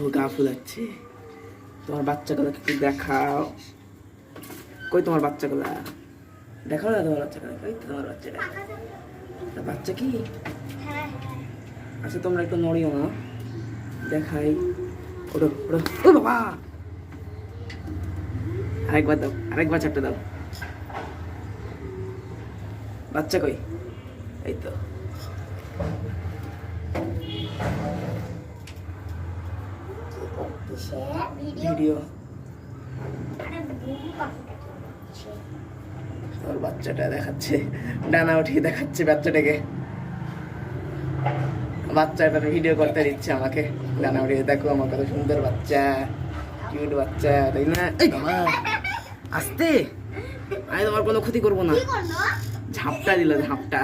ও গা ফুলাচ্ছে। তোমার বাচ্চাগুলোকে একটু দেখাও। কই তোমার বাচ্চাগুলা? দেখাও না তোমার বাচ্চাগুলা। কই তো তোমার বাচ্চাটা? বাচ্চা কি? আচ্ছা তোমরা একটু নড়িও না, দেখাই। ওঠো ওঠো। ও বাবা, আরেকবার দাও, আরেকবার চারটে দাও। বাচ্চা কই? এই তো। ভিডিও। ওর বাচ্চাটা দেখাচ্ছে, ডানা উঠিয়ে দেখাচ্ছে বাচ্চাটাকে। বাচ্চাটার ভিডিও করতে দিচ্ছে আমাকে, ডানা উঠিয়ে। দেখো আমার কত সুন্দর বাচ্চা, কিউট বাচ্চা, তাই না? এই বাবা, আস্তে। আমি তোমার কোনো ক্ষতি করবো না। ঝাপটা দিল, ঝাপটা।